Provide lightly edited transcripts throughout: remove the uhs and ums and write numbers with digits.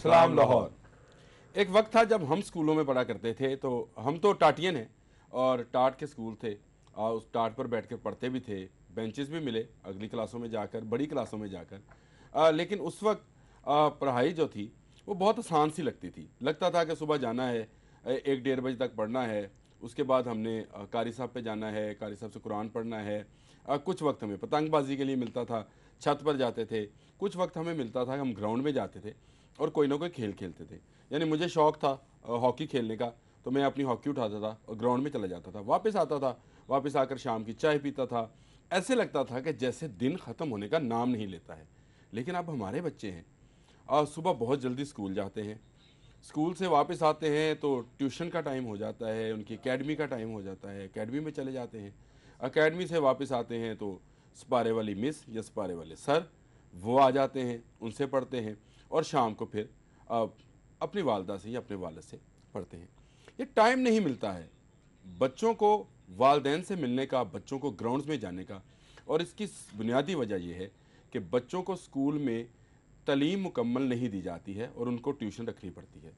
सलाम लाहौर। एक वक्त था जब हम स्कूलों में पढ़ा करते थे, तो हम तो टाटियन हैं और टाट के स्कूल थे। उस टाट पर बैठ कर पढ़ते भी थे, बेंचेस भी मिले अगली क्लासों में जाकर, बड़ी क्लासों में जाकर। लेकिन उस वक्त पढ़ाई जो थी वो बहुत आसान सी लगती थी। लगता था कि सुबह जाना है, 1-1:30 बजे तक पढ़ना है, उसके बाद हमने कारी साहब पे जाना है, कारी साहब से कुरान पढ़ना है। कुछ वक्त हमें पतंगबाजी के लिए मिलता था, छत पर जाते थे। कुछ वक्त हमें मिलता था कि हम ग्राउंड में जाते थे और कोई ना कोई खेल खेलते थे। यानी मुझे शौक़ था हॉकी खेलने का, तो मैं अपनी हॉकी उठाता था और ग्राउंड में चला जाता था, वापस आता था, वापस आकर शाम की चाय पीता था। ऐसे लगता था कि जैसे दिन ख़त्म होने का नाम नहीं लेता है। लेकिन अब हमारे बच्चे हैं, सुबह बहुत जल्दी स्कूल जाते हैं, स्कूल से वापस आते हैं तो ट्यूशन का टाइम हो जाता है, उनकी एकेडमी का टाइम हो जाता है, एकेडमी में चले जाते हैं। एकेडमी से वापस आते हैं तो सपारे वाली मिस या सपारे वाले सर वो आ जाते हैं, उनसे पढ़ते हैं और शाम को फिर अपनी वालदा से या अपने वालिद से पढ़ते हैं। ये टाइम नहीं मिलता है बच्चों को वालदैन से मिलने का, बच्चों को ग्राउंड्स में जाने का। और इसकी बुनियादी वजह यह है कि बच्चों को स्कूल में तालीम मुकम्मल नहीं दी जाती है और उनको ट्यूशन रखनी पड़ती है।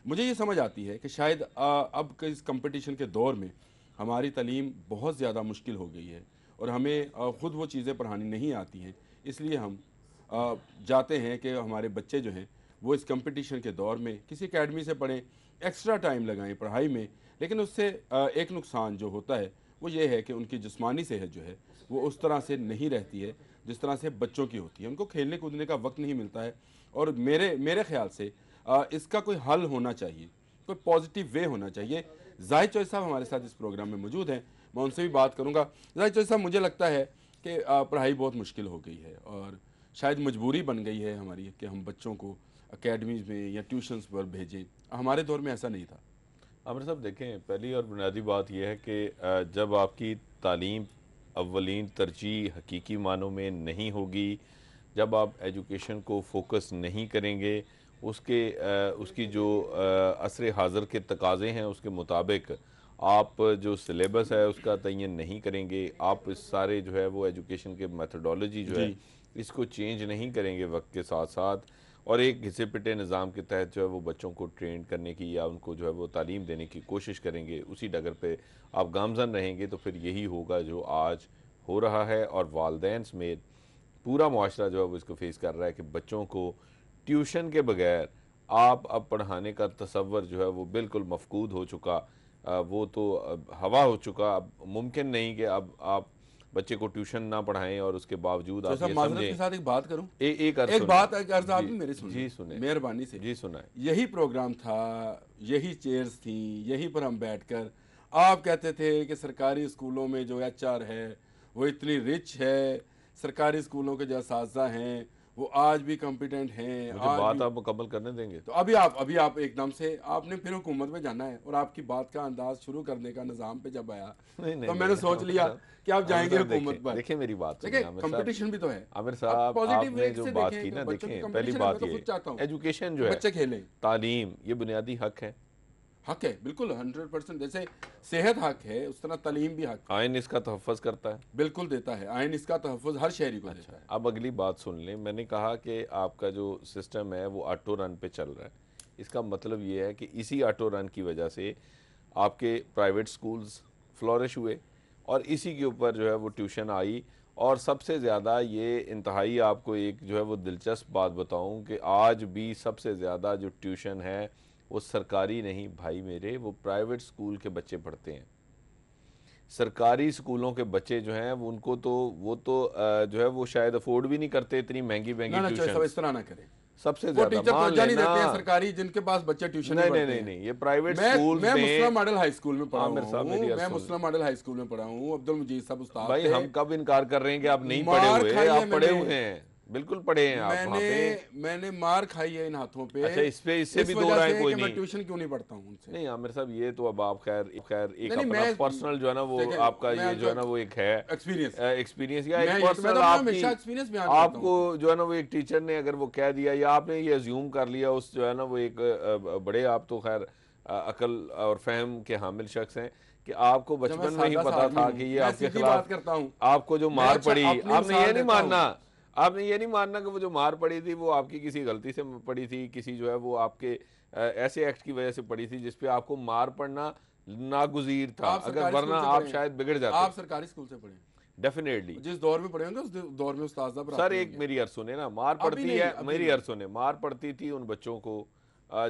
मुझे ये समझ आती है कि शायद अब के इस कंपटीशन के दौर में हमारी तालीम बहुत ज़्यादा मुश्किल हो गई है और हमें ख़ुद वो चीज़ें पढ़ानी नहीं आती हैं। इसलिए हम जाते हैं कि हमारे बच्चे जो हैं वो इस कंपटीशन के दौर में किसी एकेडमी से पढ़ें, एक्स्ट्रा टाइम लगाएं पढ़ाई में। लेकिन उससे एक नुकसान जो होता है वो ये है कि उनकी जिस्मानी सेहत जो है वो उस तरह से नहीं रहती है जिस तरह से बच्चों की होती है। उनको खेलने कूदने का वक्त नहीं मिलता है। और मेरे ख्याल से इसका कोई हल होना चाहिए, कोई पॉजिटिव वे होना चाहिए। जाहिद चौधरी साहब हमारे साथ इस प्रोग्राम में मौजूद हैं, मैं उनसे भी बात करूँगा। जाहिद चौधरी साहब, मुझे लगता है कि पढ़ाई बहुत मुश्किल हो गई है और शायद मजबूरी बन गई है हमारी कि हम बच्चों को अकेडमीज़ में या ट्यूशन्स पर भेजें। हमारे दौर में ऐसा नहीं था। आमिर साहब देखें, पहली और बुनियादी बात यह है कि जब आपकी तालीम अव्वलीन तरजीह हकीकी मानों में नहीं होगी, जब आप एजुकेशन को फोकस नहीं करेंगे, उसकी जो असर हाज़िर के तकाज़े हैं उसके मुताबिक आप जो सिलेबस है उसका तयन नहीं करेंगे, आप इस सारे जो है वो एजुकेशन के मेथडोलॉजी जो है इसको चेंज नहीं करेंगे वक्त के साथ साथ, और एक घिसे पिटे निज़ाम के तहत जो है वो बच्चों को ट्रेन करने की या उनको जो है वो तालीम देने की कोशिश करेंगे, उसी डगर पे आप गामजन रहेंगे, तो फिर यही होगा जो आज हो रहा है। और वालदैन समेत पूरा मुआशरा जो है वो इसको फेस कर रहा है कि बच्चों को ट्यूशन के बगैर आप अब पढ़ाने का तसव्वुर जो है वो बिल्कुल मफकूद हो चुका, वो तो अब हवा हो चुका। अब मुमकिन नहीं कि अब आप बच्चे को ट्यूशन ना पढ़ाएं और उसके बावजूद आप ये समझें। के साथ एक बात करूं, एक बात आप भी मेरी सुनिए, जी सुने, मेहरबानी से। जी सुनाए। यही प्रोग्राम था, यही चेयर्स थी, यहीं पर हम बैठकर आप कहते थे कि सरकारी स्कूलों में जो HR है वो इतनी रिच है, सरकारी स्कूलों के जो असातिज़ा हैं वो आज भी कॉम्पिटेंट हैं। मुझे बात आप मुकम्मल करने देंगे? तो अभी आप एकदम से आपने फिर हुकूमत में जाना है और आपकी बात का अंदाज शुरू करने का निज़ाम पे जब आया तो मैंने सोच लिया कि आप जाएंगे हुकूमत पर। देखिए मेरी बात, देखिए कंपटीशन भी तो है आमिर साहब, आपने जो बात की ना, देखें पहली बात ये एजुकेशन जो है, बच्चे खेलें, तालीम ये बुनियादी हक है। हक है बिल्कुल 100%। जैसे सेहत हक है उस तरह तालीम भी हक। आइन इसका तहफ़्फ़ुज़ करता है, बिल्कुल देता है, आइन इसका तहफ़्फ़ुज़ हर शहरी को देता है। अब अगली बात सुन लें, मैंने कहा कि आपका जो सिस्टम है वो ऑटो रन पे चल रहा है। इसका मतलब ये है कि इसी ऑटो रन की वजह से आपके प्राइवेट स्कूल्स फ्लोरिश हुए और इसी के ऊपर जो है वो ट्यूशन आई। और सबसे ज़्यादा ये इंतहाई आपको एक जो है वो दिलचस्प बात बताऊं कि आज भी सबसे ज़्यादा जो ट्यूशन है वो सरकारी नहीं भाई मेरे, वो प्राइवेट स्कूल के बच्चे पढ़ते हैं। सरकारी स्कूलों के बच्चे जो हैं वो तो जो है वो शायद अफोर्ड भी नहीं करते इतनी महंगी ट्यूशन। इस तरह ना करें। सबसे ज्यादा मान नहीं देते हैं सरकारी जिनके पास बच्चे ट्यूशन नहीं, ये प्राइवेट स्कूल मैं मुस्लिम मॉडल हाई स्कूल में पढ़ा हूं, मैं मुस्लिम मॉडल हाई स्कूल में पढ़ा हूं, अब्दुल मजीद साहब उस्ताद भाई हम कब इनकार कर रहे हैं कि आप नहीं पढ़े हुए, आप पढ़े हुए हैं, बिल्कुल पढ़े हैं आप। मैंने मार खाई है इन हाथों पे। अच्छा, इससे भी दो राय कोई नहीं। मैं ट्यूशन क्यों नहीं पढ़ता हूं उनसे? नहीं आमिर साहब, ये तो अब आप खैर एक अपना पर्सनल जो है ना वो आपका ये जो है ना वो एक है एक्सपीरियंस या एक पर्सनल आपको जो है ना वो एक टीचर ने अगर वो कह दिया या आपने ये अज्यूम कर लिया उस जो है ना वो एक बड़े, आप तो खैर अकल और फहम के हामिल शख्स हैं कि आपको बचपन में ही पता था कि ये आपके खिलाफ आपको जो मार पड़ी, आपने ये नहीं मानना आपने ये नहीं मानना कि वो जो मार पड़ी थी वो आपकी किसी गलती से पड़ी थी, किसी जो है वो आपके ऐसे एक्ट की वजह से पड़ी थी जिसपे आपको मार पड़ना नागुजीर था, आप अगर सरकारी स्कूल वरना से आप पढ़े हैं, शायद बिगड़ जाते। आप सरकारी स्कूल से पढ़े हैं, डेफिनेटली। जिस दौर में पढ़े होंगे उस दौर में उस्ताद सर पढ़ाते एक होंगे। मेरी अर्ज सुने ना, मार अभी पड़ती नहीं, है, अभी मेरी नहीं। अर्ज सुने, मार पड़ती थी उन बच्चों को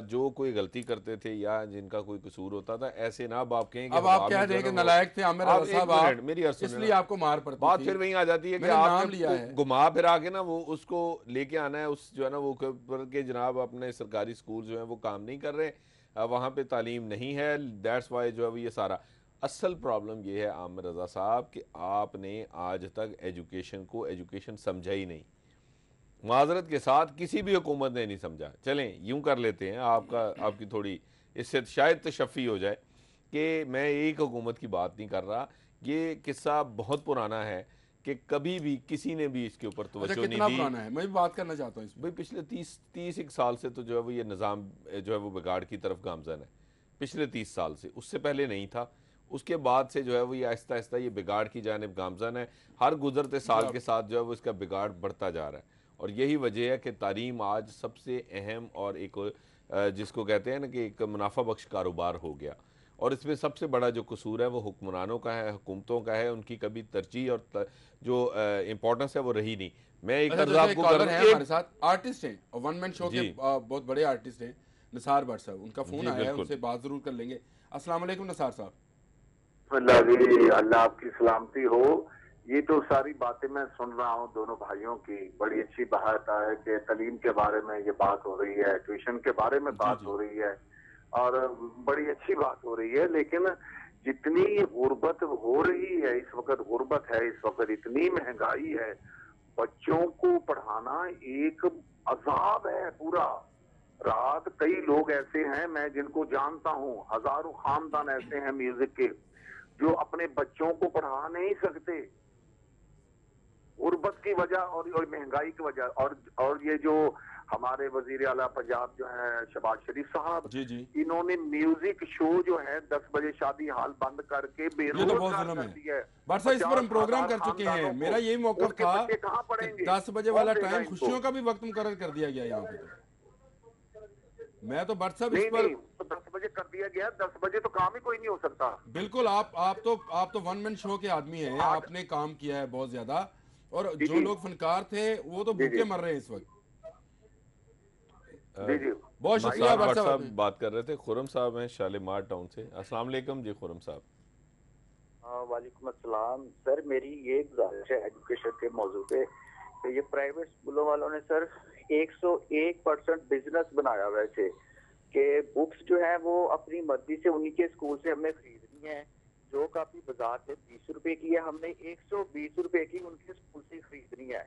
जो कोई गलती करते थे या जिनका कोई कसूर होता था। ऐसे ना अब आप कहें कि अब आप हवा कह में जो रहे है हैं ना कि वो, नालायक थे आमिर आप रजा एक साहब, मिनट आप मेरी अर्ज सुने इसलिए ना, आपको मार पड़ती बात थी। फिर वहीं आ जाती है कि मैंने नाम आपने लिया है। घुमा फिरा के ना वो उसको लेके आना है, उस जो है ना वो ऊपर के जनाब अपने सरकारी स्कूल जो है वो काम नहीं कर रहे, वहाँ पे तालीम नहीं है, दैट्स वाई जो है वो ये सारा। असल प्रॉब्लम ये है आमिर रजा साहब कि आपने आज तक एजुकेशन को एजुकेशन समझा ही नहीं। माजरत के साथ किसी भी हुकूमत ने नहीं समझा। चलें यूं कर लेते हैं, आपकी थोड़ी इससे शायद तशफ़ी हो जाए कि मैं एक हुकूमत की बात नहीं कर रहा। ये किस्सा बहुत पुराना है कि कभी भी किसी ने भी इसके ऊपर अच्छा, तवज्जो नहीं कितना दी। पुराना है, मैं भी बात करना चाहता हूँ इस भाई पर। पिछले 30 एक साल से तो जो है वो ये निज़ाम जो है वो बिगाड़ की तरफ गामजन है। पिछले 30 साल से, उससे पहले नहीं था। उसके बाद से जो है वो ये आहिस्ता आहिस्ता ये बिगाड़ की जानिब गामजन है। हर गुजरते साल के साथ जो है वो इसका बिगाड़ बढ़ता जा रहा है। और यही वजह है कि तालीम आज सबसे अहम और एक जिसको कहते हैं ना कि एक मुनाफा बख्श कारोबार हो गया। और इसमें सबसे बड़ा जो कसूर है वो हुक्मरानों का है, हुकूमतों का है। उनकी कभी तरजीह और जो इम्पोर्टेंस है वो रही नहीं। मैं एक अच्छा, अर्ज जैसे एक आपको कॉलर कर है एक हमारे साथ, आर्टिस्ट हैं और वन मैन शो के जी बहुत बड़े आर्टिस्ट हैं, निसार भट्ट साहब, उनका फोन जी आया है, बिल्कुल। उनसे बात जरूर कर लेंगे। अस्सलाम वालेकुम निसार साहब। अल्लाह जी, अल्लाह आपकी सलामती हो। ये तो सारी बातें मैं सुन रहा हूँ दोनों भाइयों की, बड़ी अच्छी बात है कि तालीम के बारे में ये बात हो रही है, ट्यूशन के बारे में जी बात जी। हो रही है और बड़ी अच्छी बात हो रही है। लेकिन जितनी गुर्बत हो रही है इस वक्त, गुर्बत है इस वक्त, इतनी महंगाई है, बच्चों को पढ़ाना एक अजाब है पूरा। रात कई लोग ऐसे हैं मैं जिनको जानता हूँ, हजारों खानदान ऐसे हैं म्यूजिक के जो अपने बच्चों को पढ़ा नहीं सकते, गुर्बत की वजह और महंगाई की वजह। और ये जो हमारे वजीर आला पंजाब जो है शहबाज शरीफ साहब, जी जी। इन्होंने म्यूजिक शो जो है 10 बजे शादी हाल बंद करके ये तो बेरोजगार बहुत जुल्म कर है दिया है। भट्ट साहब, इस पर हम प्रोग्राम 50,000 कर चुके हैं। खानदानों मेरा को, यही मौकफ उनके था बच्चे कहाँ कि पढ़ेंगे, 10 बजे कौन वाला देगा टाइम इनको? खुशियों का भी वक्त मुकर्रर कर दिया गया यहाँ पे। तो मैं तो भट्ट साहब इस नहीं पर नहीं, तो 10 बजे कर दिया गया, 10 बजे तो काम ही कोई नहीं हो सकता। बिल्कुल, आप तो वन मैन शो के आदमी हैं, आपने काम किया है बहुत ज्यादा, और जी जो जी लोग फनकार थे वो तो जी भूखे जी मर रहे हैं इस वक्त। जी जी बहुत शुक्रिया निसार भट्ट भट्ट साहब साहब आपने। बात कर रहे थे, खुरम साहब हैं शालीमार टाउन से। अस्सलाम वालेकुम जी खुरम साहब। वालेकुम अस्सलाम सर, मेरी ये गुजारिश है एजुकेशन के मौजू पे। तो ये प्राइवेट स्कूलों वालों ने सर 101% बिजनेस बनाया हुआ है कि बुक्स जो है वो अपनी मर्जी से उन्हीं के स्कूल से हमने खरीदनी है। जो कापी बाजार से 20 रुपए की है, हमने 120 रुपए की उनके स्कूल से खरीदनी है।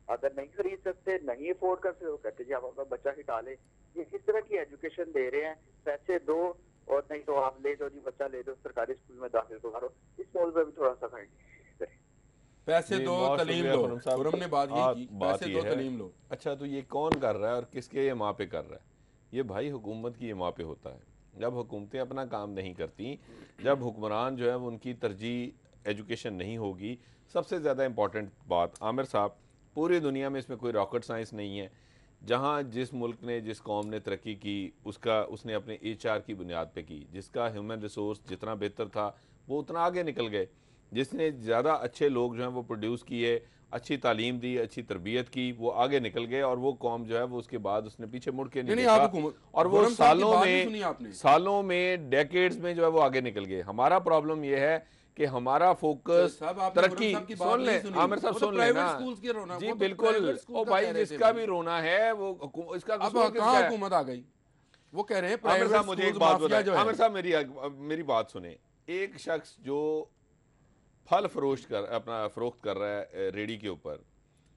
अगर नहीं खरीद सकते, नहीं अफोर्ड कर सकते, वो कहते जी आप अपना बच्चा हिटा ले। ये किस तरह की एजुकेशन दे रहे हैं? पैसे दो और नहीं तो आप ले दो जी, बच्चा ले दो, सरकारी स्कूल में दाखिल करो। इस मौजूद पे भी थोड़ा सा करें। पैसे जी दो बहुत तलीम शुक्रिया लो, खुरम साहब। खुरम ने बात यही की, बात पैसे ये दो है, तलीम लो। अच्छा तो ये कौन कर रहा है और किसके ये माँ पे कर रहा है? ये भाई हुकूमत की ये माँ पे होता है। जब हुकूमतें अपना काम नहीं करती, जब हुक्मरान जो है वो उनकी तरजीह एजुकेशन नहीं होगी। सबसे ज़्यादा इंपॉर्टेंट बात आमिर साहब, पूरी दुनिया में इसमें कोई रॉकेट साइंस नहीं है। जहाँ जिस मुल्क ने, जिस कौम ने तरक्की की उसने अपने HR की बुनियाद पे की। जिसका ह्यूमन रिसोर्स जितना बेहतर था वो उतना आगे निकल गए। जिसने ज़्यादा अच्छे लोग जो हैं वो प्रोड्यूस किए, अच्छी तालीम दी, अच्छी तरबियत की, वो आगे निकल गए। और वो कौम जो है वो उसके बाद उसने पीछे मुड़ के नहीं नहीं आप देखा। और वो खुरम साहब की बात नहीं सुनी आपने। सालों में डेकेड्स में जो है वो आगे निकल गए। हमारा प्रॉब्लम ये है कि हमारा फोकस साहब आपने खुरम तरक्की, साहब की बात सुन ले नहीं सुनी। आमिर साहब, वो तो सुन प्राइवेट लेना स्कूल्स की रोना, जी वो तो बिल्कुल। प्राइवेट स्कूल ओ का भाई कह रहे थे जिसका भाई। भी रोना है वो इसका अब कसूर किसका कहाँ है? हुकूमत आ गई? वो कह रहे हैं आमिर प्राइवेट साहब मुझे एक स्कूल बात माफिया बताएं, जो है। आमिर साहब मेरी बात सुने। एक शख्स जो फल फरोख्त कर रहा है रेडी के ऊपर,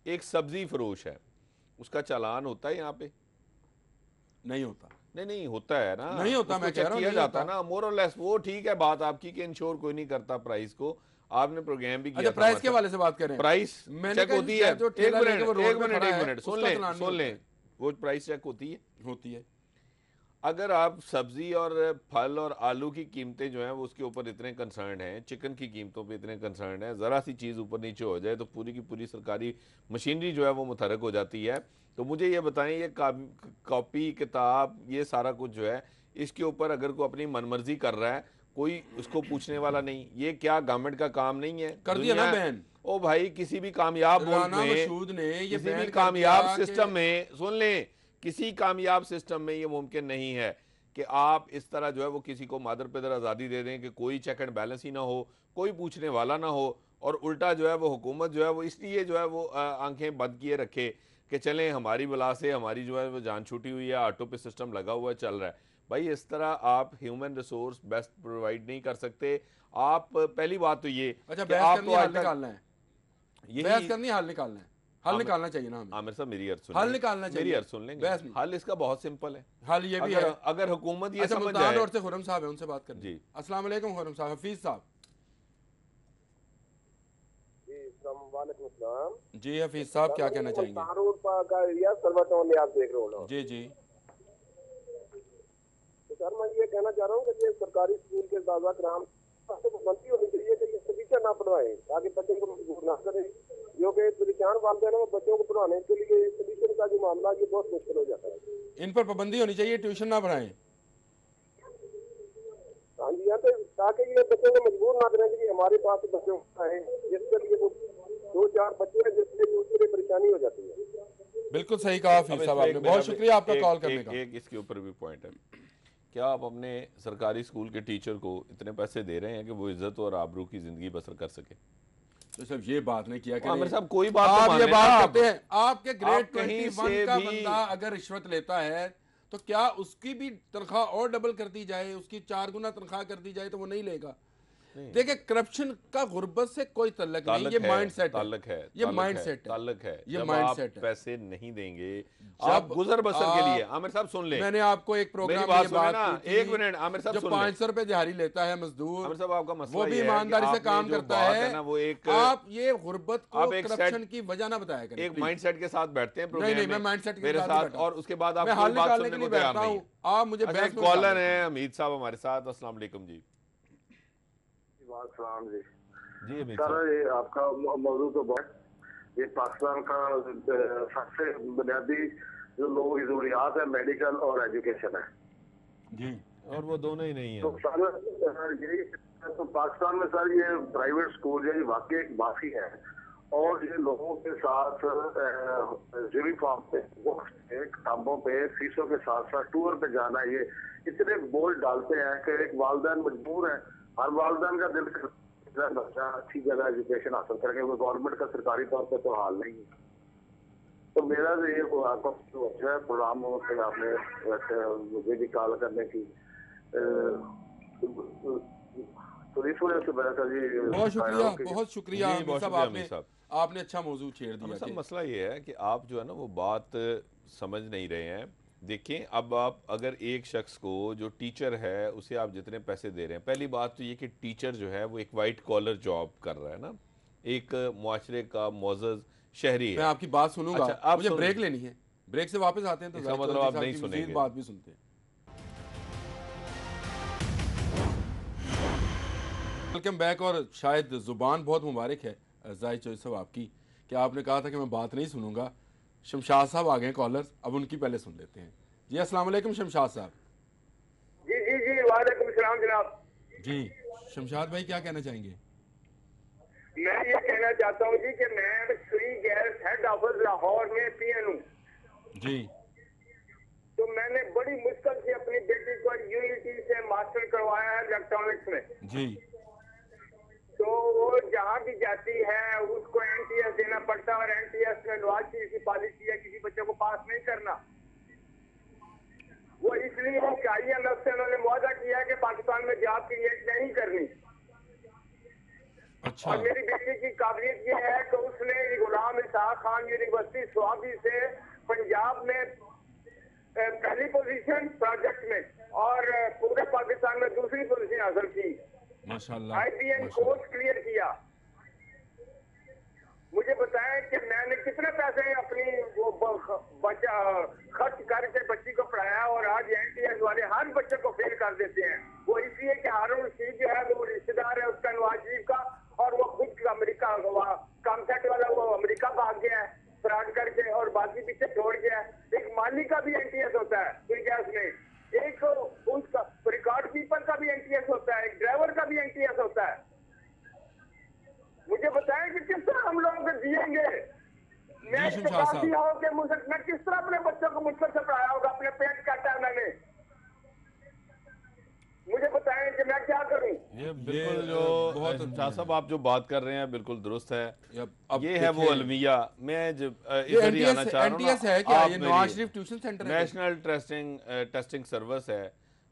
एक सब्जी फरोश है, उसका चालान होता है यहाँ पे? नहीं होता। नहीं होता है ना, नहीं होता, उसको मैं कह चेक रहा हूँ किया नहीं जाता होता। है ना, मोर और लेस। वो ठीक है बात आपकी कि इंश्योर कोई नहीं करता प्राइस को। आपने प्रोग्राम भी किया अच्छा, था प्राइस हमारे के साथ। हवाले से बात करें। प्राइस मैंने चेक कहा होती जी, है। जो ठेला लेके वो रोड पे खड़ा एक है, मिनट सुन उसका लें चालान नहीं सुन होता लें, है। वो प्राइस चेक होती है। होती है। अगर आप सब्जी और फल और आलू की कीमतें जो हैं वो उसके ऊपर इतने कंसर्न हैं, चिकन की कीमतों पे इतने कंसर्न हैं, ज़रा सी चीज़ ऊपर नीचे हो जाए तो पूरी की पूरी सरकारी मशीनरी जो है वो मुतहरक हो जाती है। तो मुझे ये बताएं, ये कॉपी किताब ये सारा कुछ जो है इसके ऊपर अगर कोई अपनी मनमर्जी कर रहा है, कोई उसको पूछने वाला नहीं, ये क्या गवर्नमेंट का काम नहीं है? कर दिया ना बैन। ओ भाई, किसी भी कामयाब मुल्क राना में, मसूद ने ये किसी भी बैन कर कामयाब दिया सिस्टम कि में, सुन लें, किसी कामयाब सिस्टम में ये मुमकिन नहीं है कि आप इस तरह जो है वो किसी को मादर पिदर आज़ादी दे दें कि कोई चेक एंड बैलेंस ही ना हो, कोई पूछने वाला ना हो, और उल्टा जो है वो हुकूमत जो है वो इसलिए जो है वो आंखें बंद किए रखे कि चलें हमारी बला से हमारी जो है वो जान छूटी हुई है, ऑटो पे सिस्टम लगा हुआ है, चल रहा है। भाई इस तरह आप ह्यूमन रिसोर्स बेस्ट प्रोवाइड नहीं कर सकते। आप पहली बात तो ये अच्छा, कि बहस आप करनी तो है, आज हल तक निकालना है, यही बहस करनी है, हल निकालना है, हल आमिर- निकालना चाहिए ना हमें। आमिर साहब मेरी अर्ज सुन हल लेंगे? निकालना मेरी चाहिए, अर्ज सुन लेंगे? बहस नहीं। हल इसका बहुत सिंपल है। हल ये भी अगर है। अगर हुकूमत ये अच्छा, समझ मुल्तान जाए। रोड से खुरम साहब है, उनसे बात करनी। जी। अस्सलाम वालेकुम खुरम साहब, हफीज साहब। जी हफीज साहब, क्या कहना चाहेंगे? रोड का एरिया सर्वा टाउन में आप देख रहे हो। जी जी। तो सर मैं ये कहना चाह रहा हूँ कि ये सरकारी स्कूल के दादा ग्राम बंदी होनी चाहिए कि ये टीचर ना पढ़वाए ताकि बच्चों को मजबूर ना करे। जो कि परेशान वालदेन है बच्चों को पढ़ाने के लिए ट्यूशन का जो मामला ये बहुत मुश्किल हो जाता है। इन पर पाबंदी होनी चाहिए, ट्यूशन ना पढ़ाएं। हाँ जी, यहाँ पे ताकि ये बच्चों को मजबूर ना करें कि हमारे पास बच्चों है, जिसके लिए वो 2-4 बच्चे हैं जिसके लिए उसके लिए परेशानी हो जाती है। बिल्कुल सही कहा अब हफीज साहब इसमें आपने, एक बहुत मेरा शुक्रिया आपका एक- कॉल करने एक- का। एक इसके ऊपर भी पॉइंट है। क्या आप अपने सरकारी स्कूल के टीचर को इतने पैसे दे रहे हैं कि वो इज्जत और आबरू की जिंदगी बसर कर सके? तो सिर्फ ये बात नहीं किया आमिर करें। साहब कोई बात तो आप मान ये लें बात ना करते आप। हैं, आपके ग्रेड आप कहीं 21 से का भी- बंदा अगर रिश्वत लेता है तो क्या उसकी भी तनख्वाह और डबल कर दी जाए, उसकी 4 गुना तनख्वाह कर दी जाए तो वो नहीं लेगा? देखिए, करप्शन का गुर्बत से कोई तल्लक नहीं, ये माइंडसेट है, ताल्लुक है, ये माइंडसेट है, ताल्लुक है। ये जब माइंडसेट आप है। पैसे नहीं देंगे जब आप गुजर बसर के आप- लिए, आमिर साहब सुन लें, मैंने आपको एक प्रोग्राम मेरी में बात ये सुने बात ना, की थी, एक मिनट आमिर साहब जो सुन लें। 500 रुपए दिहाड़ी लेता है मजदूर, आमिर साहब आपका मसला वो भी ये है कि ईमानदारी से आपने काम जो करता बात है ना वो एक आप ये गुर्बत को आप एक करप्शन की वजह ना बताया करें एक please। माइंडसेट के साथ बैठते हैं नहीं प्रोग्राम नहीं, में मैं माइंडसेट के मेरे साथ साथ, नहीं बैठा। और उसके बाद आप मैं कोई हल बात निकालने सुनने के को लिए तैयार बैठता नहीं हूँ, है। आप मुझे अच्छा, बहस एक में कॉलर डालते हैं। है हमीद साहब हमारे साथ। अस्सलाम वालेकुम जी। सलाम जी। जी हमीद सर साहब। ये आपका मौजूद तो बहुत, ये पाकिस्तान का सबसे बुनियादी जो लोगों की जरूरियात है मेडिकल और एजुकेशन है जी। और वो दोनों ही नहीं तो है। सर यही तो पाकिस्तान में सर ये प्राइवेट स्कूल ये वाकई एक माफी है और ये लोगों के साथ यूनिफॉर्म पे किताबों पे फीसों के साथ साथ टूर पे जाना, ये इतने बोझ डालते हैं कि एक वालदैन मजबूर है। हर वालदैन का दिल करता है बच्चा अच्छी जगह एजुकेशन हासिल करेंगे, वो गवर्नमेंट का सरकारी तौर पे तो हाल नहीं है। तो मेरा तो ये आपका जो अच्छा प्रोग्राम हो फिर आपने वैसे मुझे भी कॉल करने की तो इस वजह से मैंने कहा जी बहुत शुक्रिया, कि- बहुत शुक्रिया जी, हमीद बहुत साहब, शुक्रिया आपने हमीद साहब। आपने अच्छा मौजू छेड़ दिया आमिर साहब कि मसला ये है कि आप जो है ना वो बात समझ नहीं रहे हैं। देखें, अब आप अगर एक शख्स को जो टीचर है उसे आप जितने पैसे दे रहे हैं, पहली बात तो ये कि टीचर जो है वो एक वाइट कॉलर जॉब कर रहा है ना, एक मुआशरे का मोअज़्ज़ज़ शहरी मैं है। आपकी बात सुनूंगा। अच्छा, आप मुझे सुन- ब्रेक लेनी है, ब्रेक से वापस आते हैं तो इसका जाहिद मतलब चौधरी आप साहब नहीं की मज़ीद सुनेंगे। बात भी सुनते हैं। Welcome back. और शायद जुबान बहुत मुबारक है जाहिद चौधरी साहब आपकी कि आपने कहा था कि मैं बात नहीं सुनूंगा। शमशाद साहब आ गए कॉलर, अब उनकी पहले सुन लेते हैं। जी अस्सलाम वालेकुम शमशाद साहब। जी जी जी, वालेकुम सलाम जनाब। जी शमशाद भाई, क्या कहना चाहेंगे? मैं ये कहना चाहता हूँ जी कि मैं Shri gas head office Lahore में पीएन हूँ। जी। तो मैंने बड़ी मुश्किल से अपनी बेटी को यूनिटी से मास्टर करवाया है इलेक्ट्रॉनिक्स में। जी। तो वो जहाँ भी जाती है उसको एनटीएस देना पड़ता है और एनटीएस में नवाज शरीफ की पॉलिसी है किसी बच्चे को पास नहीं करना। वो इसलिए IMF से उन्होंने वादा किया है कि पाकिस्तान में जॉब क्रिएट नहीं करनी। अच्छा। और मेरी बेटी की काबिलियत ये है कि उसने गुलाम इसाक खान यूनिवर्सिटी स्वाबी से पंजाब में पहली पोजीशन प्रोजेक्ट में और पूरे पाकिस्तान में दूसरी पोजीशन हासिल की। माशाल्लाह। IBM माशाल्लाह। कोर्स क्लियर किया। मुझे बताएं कि मैंने कितने पैसे अपनी वो बच्चा खर्च करके बच्ची को पढ़ाया और आज एनटीएस वाले हर बच्चे को फेल कर देते हैं। वो इसलिए कि हारून रशीद जो है वो रिश्तेदार है उसका नवाज शरीफ का, और वो खुद अमेरिका कॉन्सेप्ट वाला वो अमेरिका भाग गया है फ्रॉड करके और बाकी पीछे छोड़ गया है। एक माली का भी एनटीएस होता है कोई गैस में, एक उसका रिकॉर्ड कीपर का भी एनटीएस होता है, एक ड्राइवर का भी एनटीएस होता है। मुझे बताएं कि किस तरह हम लोगों को जिएंगे। मैं चौकासी हो के मैं किस तरह अपने बच्चों को मुश्किल से पढ़ाया होगा, अपने पेट काटा है मैंने। मुझे बताएं कि मैं क्या करूं। ये बिल्कुल जो बहुत शाह साहब आप जो बात कर रहे हैं बिल्कुल दुरुस्त है। ये है वो अलमिया। मैं इधर ही आना चाह रहा हूँ है क्या? ये नवाज शरीफ ट्यूशन सेंटर है, नेशनल टेस्टिंग सर्विस है।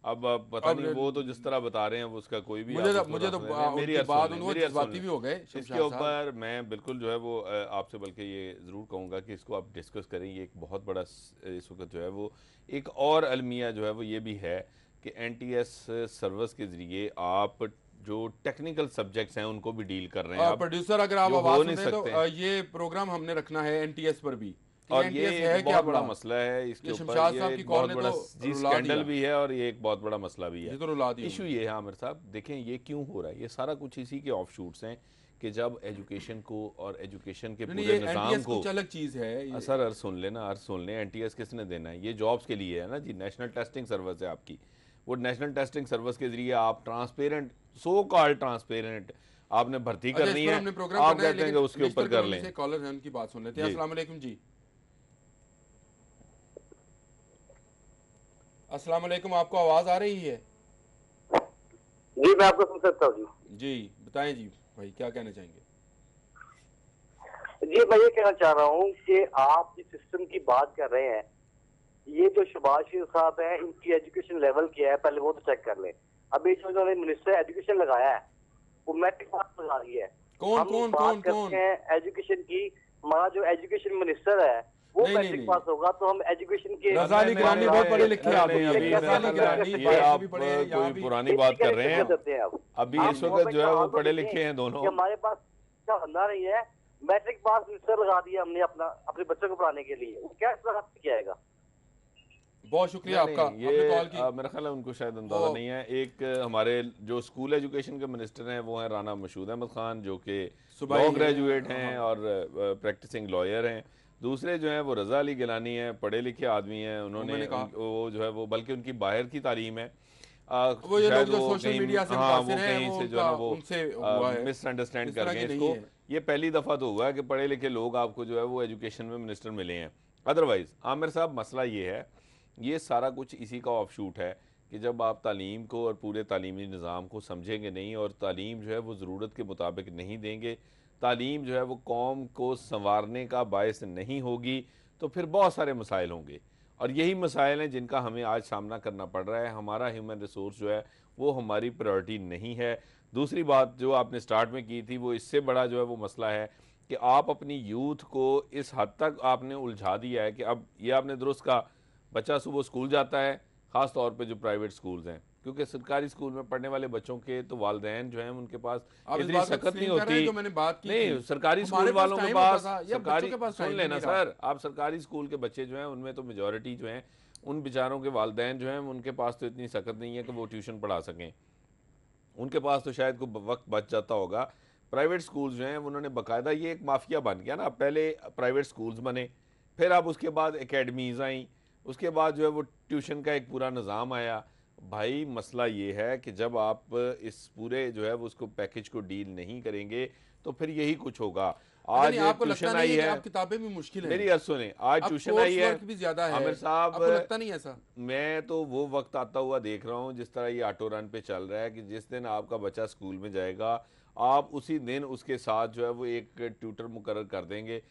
अब पता नहीं वो तो जिस तरह बता रहे हैं वो उसका कोई भी मुझे तो मेरी बात उनको जज्बाती भी हो गए। इसके ऊपर मैं बिल्कुल जो है वो आपसे बल्कि ये ज़रूर कहूँगा कि इसको आप डिस्कस करें। ये एक बहुत बड़ा इस वक्त जो है वो एक और अलमिया जो है वो ये भी है कि एनटीएस सर्विस के ज़रिए आप जो टेक्निकल सब्जेक्ट्स हैं उनको भी डील कर रहे हैं। प्रोड्यूसर अगर आप आवाज़ सुने तो ये प्रोग्राम हमने रखना है एनटीएस पर भी, और ये एक बहुत बड़ा मसला है। इसके ऊपर ये एक बहुत बड़ा स्कैंडल भी है और ये एक बहुत बड़ा मसला भी है। इशू ये है आमिर साहब, देखें ये क्यों हो रहा है, ये सारा कुछ इसी के ऑफशूट्स हैं कि जब एजुकेशन को और एजुकेशन के पूरे निज़ाम को अलग चीज़ है। सर अर्ज सुन लेना, अर्ज सुन लें। एनटीएस किसने देना है? ये जॉब्स के लिए है ना जी। नेशनल टेस्टिंग सर्विस है आपकी। वो नेशनल टेस्टिंग सर्विस के जरिए आप ट्रांसपेरेंट, सो कॉल्ड ट्रांसपेरेंट आपने भर्ती करनी है। आप कहते हैं कि उसके ऊपर कर लें। कॉलर है उनकी बात सुन लेते हैं। अस्सलाम वालेकुम जी। अस्सलाम वालेकुम, आपको आवाज आ रही है? जी मैं आपको सुन सकता हूँ जी। जी बताएं जी भाई, क्या कहना चाहेंगे? जी मैं ये कहना चाह रहा हूँ कि आप जिस सिस्टम की बात कर रहे हैं, ये जो शहबाज शरीफ साहब है इनकी एजुकेशन लेवल क्या है पहले वो तो चेक कर लें। अभी जो उन्होंने मिनिस्टर एजुकेशन लगाया है वो मैट्रिक पास लगा रही है। कौन एजुकेशन की, हमारा जो एजुकेशन मिनिस्टर है वो मैट्रिक पास होगा तो हम एजुकेशन के रज़ाली गिलानी बहुत पढ़े लिखे आप ये आप कोई पुरानी बात कर रहे हैं। अभी इस वक्त जो है वो पढ़े लिखे हैं दोनों। हमारे पास बंदा नहीं है, मैट्रिक पास मिनिस्टर लगा दिया हमने अपने बच्चों को पढ़ाने के लिए, वो क्या किया जाएगा? बहुत शुक्रिया आपका। ये मेरा ख्याल है उनको शायद अंदाजा नहीं है। एक हमारे जो स्कूल एजुकेशन के मिनिस्टर हैं वो हैं राना मशहूद अहमद खान, जो कि लॉ ग्रेजुएट हैं और प्रैक्टिसिंग लॉयर हैं। दूसरे जो हैं वो रज़ा अली गिलानी हैं, पढ़े लिखे आदमी हैं। उन्होंने वो जो है वो बल्कि उनकी बाहर की तालीम है। वो ये लोग जो सोशल मीडिया से मुतासिर हैं कहीं से जो है वो मिसअंडरस्टैंड कर गए इसको। ये पहली दफ़ा तो हुआ है कि पढ़े लिखे लोग आपको जो है वो एजुकेशन में मिनिस्टर मिले हैं। अदरवाइज़ आमिर साहब मसला ये है, ये सारा कुछ इसी का ऑफशूट है कि जब आप तालीम को और पूरे तालीमी निज़ाम को समझेंगे नहीं और तालीम जो है वो ज़रूरत के मुताबिक नहीं देंगे, तालीम जो है वो कौम को संवारने का बायस नहीं होगी, तो फिर बहुत सारे मसाइल होंगे। और यही मसाइल हैं जिनका हमें आज सामना करना पड़ रहा है। हमारा ह्यूमन रिसोर्स जो है वो हमारी प्रायोरिटी नहीं है। दूसरी बात जो आपने स्टार्ट में की थी वो इससे बड़ा जो है वो मसला है कि आप अपनी यूथ को इस हद तक आपने उलझा दिया है कि अब ये आपने दुरुस्त कहा, बच्चा सुबह स्कूल जाता है, ख़ास तौर पे जो प्राइवेट स्कूल्स हैं, क्योंकि सरकारी स्कूल में पढ़ने वाले बच्चों के तो वालिदैन जो हैं उनके पास इतनी सख्त नहीं होती। जो मैंने बात की नहीं, सरकारी स्कूल वालों के पास सरकारी, सुन लेना सर, आप सरकारी स्कूल के बच्चे जो हैं उनमें तो मेजॉरिटी जो हैं उन बेचारों के वालिदैन जो हैं उनके पास तो इतनी सख्त नहीं है कि वो ट्यूशन पढ़ा सकें। उनके पास तो शायद कोई वक्त बच जाता होगा। प्राइवेट स्कूल्स जो हैं उन्होंने बाकायदा, ये एक माफिया बन गया ना। पहले प्राइवेट स्कूल्स बने, फिर अब उसके बाद एकेडमीज़ आई, उसके बाद जो है वो ट्यूशन का एक पूरा निज़ाम आया। भाई मसला ये है कि जब आप इस पूरे जो है वो उसको पैकेज को डील नहीं करेंगे तो फिर यही कुछ होगा। आज ट्यूशन आई है, किताबें भी मुश्किल है। मेरी अर्ज सुने, आज ट्यूशन आई है आमिर साहब, आपको लगता नहीं ऐसा? मैं तो वो वक्त आता हुआ देख रहा हूँ जिस तरह ये ऑटो रन पे चल रहा है कि जिस दिन आपका बच्चा स्कूल में जाएगा आप उसी दिन उसके साथ जो है वो एक ट्यूटर मुकर्रर कर देंगे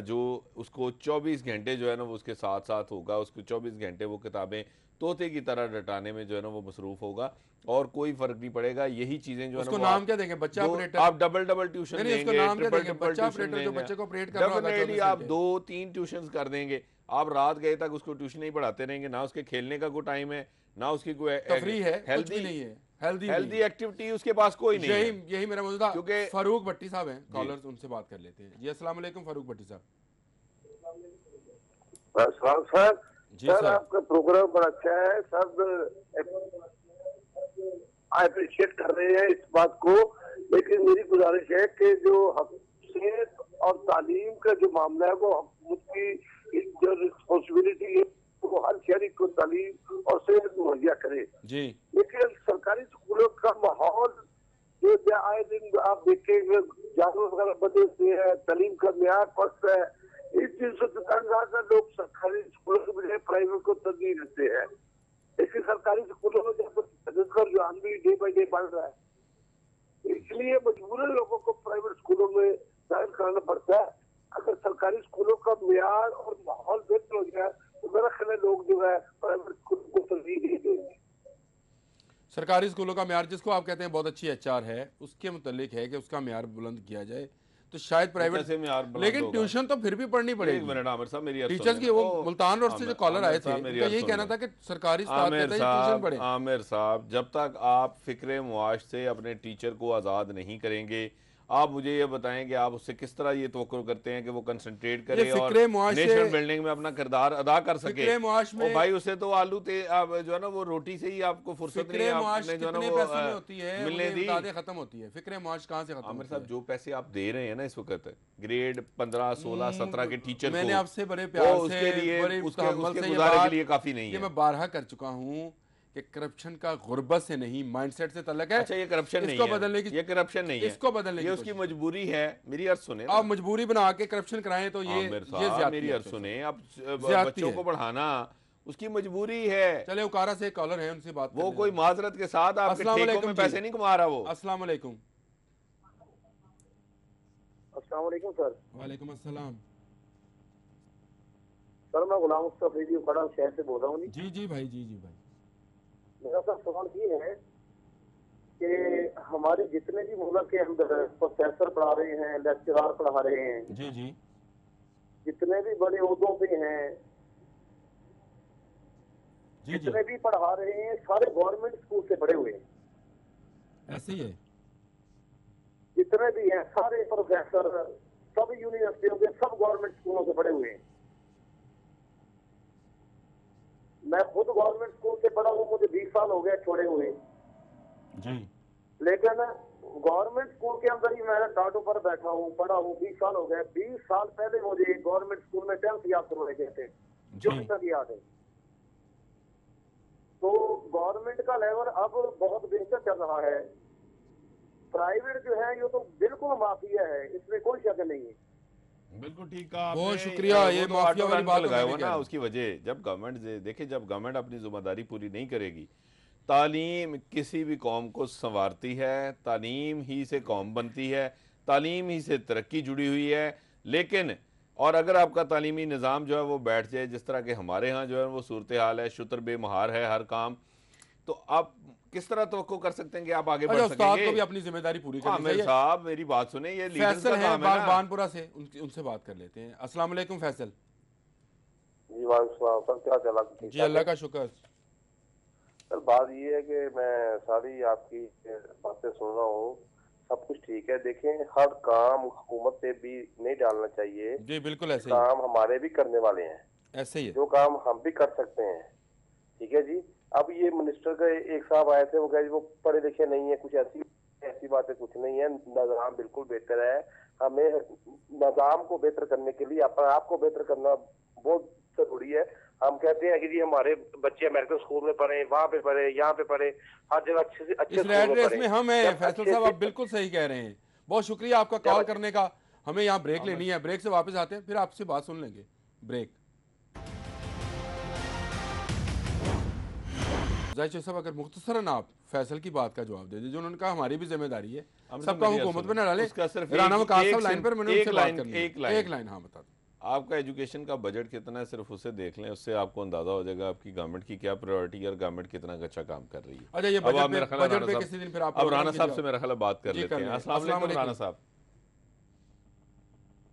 जो उसको 24 घंटे जो है ना वो उसके साथ साथ होगा। उसको 24 घंटे वो किताबें तोते की तरह रटाने में जो है ना वो मसरूफ होगा और कोई फर्क नहीं पड़ेगा। यही चीजें जो है ना नाम क्या देंगे, बच्चा ऑपरेटर, आप डबल ट्यूशन देंगे, ट्रिपल ट्यूशन देंगे, आप 2-3 ट्यूशन कर देंगे। आप रात गए तक उसको ट्यूशन नहीं पढ़ाते रहेंगे, ना उसके खेलने का कोई टाइम है, ना उसकी कोई तफरीह है, हेल्दी नहीं है, हेल्दी एक्टिविटी उसके पास कोई नहीं है। यही मेरा मौजूद था। क्योंकि फारूक भट्टी साहब हैं कॉलर्स, उनसे बात कर लेते हैं जी। अस्सलाम वालेकुम फारूक भट्टी साहब। सर सर जी सर सर। आपका प्रोग्राम बड़ा अच्छा है, सब अप्रिशिएट कर रहे हैं इस बात को, लेकिन मेरी गुजारिश है कि जो सेहत और तालीम का जो मामला है वो मुझकी जो रिस्पॉन्सिबिलिटी है वो हर शहरी को तालीम और सेहत मुहैया करे। जी लेकिन सरकारी स्कूलों का माहौल जो आए दिन आप देखेंगे, जानवर वगैरह बदे हुए हैं, तालीम का म्यार पस्त है। इस चीज से दुकानदार लोग सरकारी स्कूलों के बजाय प्राइवेट को तरजीह देते हैं, लेकिन सरकारी स्कूलों में जब रुझान भी डे बाई डे बढ़ रहा है, इसलिए मजबूरन लोगों को प्राइवेट स्कूलों में दाखिल कराना पड़ता है। अगर सरकारी स्कूलों का म्यार और माहौल बेहतर हो जाए तो मेरा ख्याल है लोग जो है प्राइवेट स्कूल को तरजीह नहीं देंगे। सरकारी स्कूलों का म्यार, जिसको आप कहते हैं बहुत अच्छी एचआर है, उसके मुतालिक है कि उसका म्यार बुलंद किया जाए, तो शायद प्राइवेट, कैसे म्यार बुलंद लेकिन होगा? ट्यूशन तो फिर भी पढ़नी एक पड़ेगी। मिनट आमिर साहब, मेरी अर्ज टीचर्स सुनिए। की वो ओ, मुल्तान रोड से जो कॉलर आए थे, आमिर उनका साहब, यही कहना था कि सरकारी स्टाफ कहता है ट्यूशन पढ़े। आमिर साहब, जब तक आप फिक्र मुआश से अपने टीचर को आज़ाद नहीं करेंगे, आप मुझे ये बताएं कि आप उससे किस तरह ये तवक्कुल करते हैं कि वो कंसंट्रेट करे और नेशनल बिल्डिंग में अपना किरदार अदा कर सके। में भाई उसे तो आलू जो है ना वो रोटी से ही आपको फुर्सत नहीं है, आपने जो है ना वो होती है मिलने दी, खत्म होती है। फिक्रे मुआश कहाँ से खत्म? आमिर साहब, जो पैसे आप दे रहे हैं ना इस वक्त ग्रेड 15, 16, 17 के टीचर मैंने को, आपसे बड़े प्यार से, उसके लिए बड़े उसके तहम्मुल से गुजारे के लिए काफी नहीं ये है। मैं बारहा कर चुका हूँ कि करप्शन का गुर्बत से नहीं, माइंडसेट से तल्लक है। अच्छा, ये करप्शन नहीं इसको है, बदलने की, ये करप्शन नहीं है, इसको बदलने ये की उसकी मजबूरी है। मेरी अर्ज सुने, आप मजबूरी बना के करप्शन कराएं तो ये साहब मेरी अर्ज सुने, अब बच्चों को पढ़ाना उसकी मजबूरी है। चले, उकारा से कॉलर है, उनसे बात वो कोई माजरत के साथ आपके ठेकों में पैसे नहीं कमा रहा वो। अस्सलाम वालेकुम। अस्सलाम वालेकुम सर। वालेकुम अस्सलाम। सर मैं गुलाम मुस्तफा खड़ा शहर से बोल रहा हूँ। जी जी भाई, जी जी भाई। मेरा सर सवाल ये है कि हमारे जितने भी मुल्क के अंदर प्रोफेसर पढ़ा रहे हैं, लेक्चरार पढ़ा रहे हैं, जी जी, जितने भी बड़े ओहदों पे हैं, जितने भी पढ़ा रहे हैं, सारे गवर्नमेंट स्कूल से पढ़े हुए हैं। ऐसे ही है, जितने भी हैं सारे प्रोफेसर सब यूनिवर्सिटियों के, सब गवर्नमेंट स्कूलों से पढ़े हुए हैं। मैं खुद गवर्नमेंट स्कूल से पढ़ा हूँ, मुझे 20 साल हो गए छोड़े हुए जी। लेकिन गवर्नमेंट स्कूल के अंदर ही मैं टाटो पर बैठा हूँ, पढ़ा हूँ, 20 साल हो गए। 20 साल पहले मुझे गवर्नमेंट स्कूल में 10th याद करवाए गए थे, जो अभी तक याद है। तो गवर्नमेंट का लेवल अब बहुत बेहतर चल रहा है। प्राइवेट जो है ये तो बिल्कुल माफिया है, इसमें कोई शक नहीं है। बिल्कुल ठीक है, बहुत शुक्रिया। ये माफिया वाली बात लगाया हुआ ना, उसकी वजह जब गवर्नमेंट देखिए, जब गवर्नमेंट अपनी जिम्मेदारी पूरी नहीं करेगी, तालीम किसी भी कौम को संवारती है, तालीम ही से कौम बनती है, तालीम ही से तरक्की जुड़ी हुई है। लेकिन और अगर आपका तालीमी निज़ाम जो है वो बैठ जाए, जिस तरह के हमारे यहाँ जो है वो सूरत हाल है, शुतर बेमहार है हर काम, तो आप किस तरह तवक्को कर सकते हैं कि आप आगे बढ़ सकेंगे? को भी अपनी जिम्मेदारी पूरी करनी चाहिए। साहब मेरी बात सुने, ये लीडर्स का काम है ना। बानपुरा से उनसे बात कर लेते हैं। अस्सलाम वालेकुम फैसल जी। वालेकुम सर, क्या चला? जी अल्लाह का शुक्र। सर बात ये है कि मैं सारी आपकी बातें सुन रहा हूँ, सब कुछ ठीक है। देखें, हर काम हुकूमत पे भी नहीं डालना चाहिए। जी बिल्कुल ऐसे काम हमारे भी करने वाले हैं, ऐसे ही है। जो काम हम भी कर सकते हैं, ठीक है जी। अब ये मिनिस्टर का एक साहब आए थे, वो कहे वो पढ़े लिखे नहीं है, कुछ ऐसी बातें कुछ नहीं है, निजाम बिल्कुल बेहतर है। हमें निजाम को बेहतर करने के लिए अपने आप को बेहतर करना बहुत जरूरी है। हम कहते हैं कि जी हमारे बच्चे अमेरिकन स्कूल में पढ़े, वहाँ पे पढ़े, यहाँ पे पढ़े, हर जगह अच्छे से अच्छे स्कूल में हम हैं। फैसल साहब आप बिल्कुल सही कह रहे हैं। बहुत शुक्रिया आपका कॉल करने का। हमें यहाँ ब्रेक लेनी है, ब्रेक से वापस आते हैं, फिर आपसे बात सुन लेंगे। ब्रेक। साहब अगर मुख्तसरन आप फैसल की बात का जवाब दे दीजिए, जो उन्होंने कहा हमारी भी जिम्मेदारी है, सबका हुकूमत में न डाले। राना वकास साहब लाइन पर, मैंने उनसे बात करनी है। एक लाइन हाँ बता दो। आपका एजुकेशन का बजट कितना है, सिर्फ उसे देख लें, उससे आपको अंदाजा हो जाएगा आपकी गवर्नमेंट की क्या प्रायोरिटी है और गवर्नमेंट कितना अच्छा काम कर रही है। अच्छा, ये बजट पे किसी दिन फिर आप अब राणा साहब से मेरा ख्याल बात कर लेते हैं। अस्सलाम वालेकुम राणा साहब।